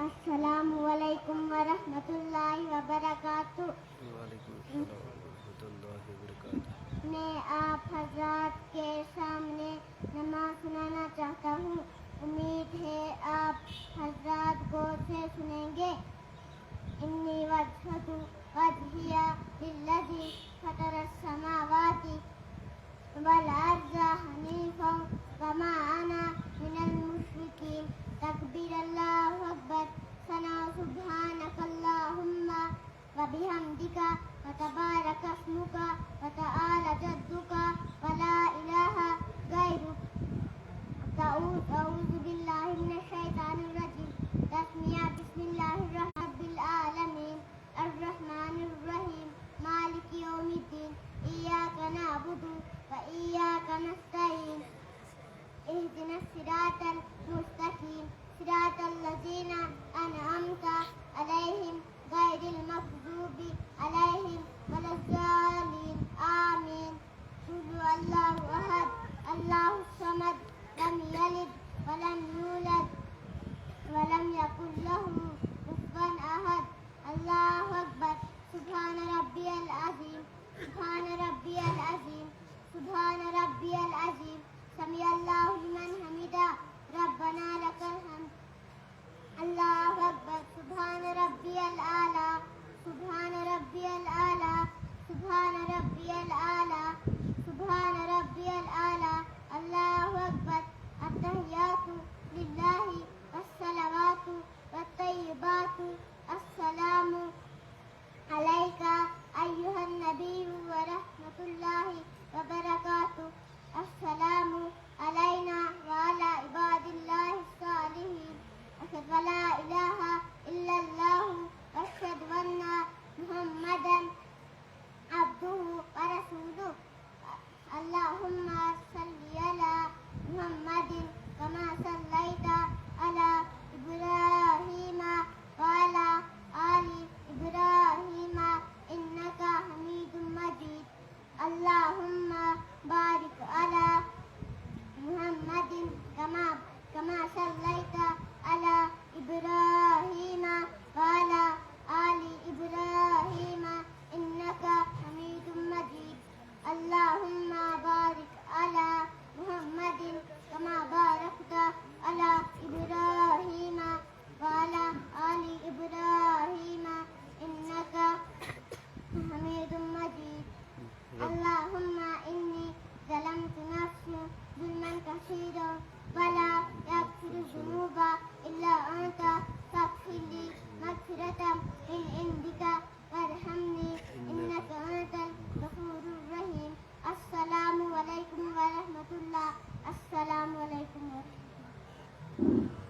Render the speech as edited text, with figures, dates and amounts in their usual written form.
अस्सलामुअलैकुम वरहमतुल्लाहि वबरकातुह। मैं आप हज़रात के सामने नमाज सुनाना चाहता हूँ। उम्मीद है आप हज़रात गौर से सुनेंगे। इन्नी वज्हतु वज्हिया लिल्लज़ी फ़तरस समावाति वल अर्ज़ हनीफ़न वमा अना मिनल मुश्रिकीन। तकबीर अल्लाहु अकबर। सना सुब्हानकल्लाहुम्मा व बिहम्दिका व तबारक अस्मुका व तआला जद्दुका व ला इलाहा गैरुक। अऊज़ु बिल्लाहि मिनश शैतानिर रजीम। तस्मिया बिस्मिल्लाहिर रहमानिर आलमीन अर्रहमानिर रहीम मालिकि यौमिद्दीन। इय्याका नअबुदु व इय्याका नस्तईन। इहदिनस सिरातल मुस्तकीम सिरातल लज़ीना अनअमता अलैहिम गैरिल मग़ज़ूबि अलैहिम वलज़्ज़ालिन। आमीन। क़ुल अल्लाहु अहद अल्लाहुस समद लम यलिद वलम यूलद वलम यकुल लहू कुफ़ुवन अहद। अल्लाहु अकबर। सुब्हान रब्बियल अज़ीम सुब्हान रब्बियल अज़ीम सुब्हान रब्बियल अज़ीम। समी अल्लाहु लिमन हमिदा रब्बना लकल हम्द। अल्लाहु अकबर। सुब्हान रब्बियल आला सुब्हान रब्बियल आला सुब्हान रब्बियल आला सुब्हान रब्बियल आला। अल्लाहु अकबर। अत्तहियातु लिल्लाहि वस्सलावातु वत्तय्यिबातु। अस्सलामु अलैका अय्युहन नबिय्यु व रहमतुल्लाहि व बरकातुहू। अस्सलामु अलैना व अला इबादिल्लाहिस सालिहीन। अशहदु अल्ला इलाहा इल्लल्लाहु व अशहदु अन्ना मुहम्मदन अब्दुहु व रसूलुहु। अल्लाहुम्मा सल्लि अला मुहम्मदिन कमा सल्लैता अला इब्राहीम व अला आलि इब्राहीम इन्नका हमीदुम मजीद। अल्लाहुम्मा बारिक अला मुहम्मदिन कमा सल्लैता अला इब्राहीम व अला आलि इब्राहीम इन्नका हमीदुम मजीद। अल्लाहुम्मा बारिक अला मुहम्मदिन कमा बारकता अला इब्राहीम व अला आलि इब्राहीम इन्नका हमीदुम मजीद। अल्लाहुम्मा इन्नी ज़लमतु नफ्सी ज़ुल्मन कसीरा वला यग़फ़िरु ज़ुनूबा इल्ला अंता फ़ग़फ़िरली मग़फ़िरतम मिन इंदिका वरहमनी इन्नका अंतल गफ़ूरुर रहीम। अस्सलामु अलैकुम व रहमतुल्लाह। अस्सलामु अलैकुम व रहमतुल्लाह।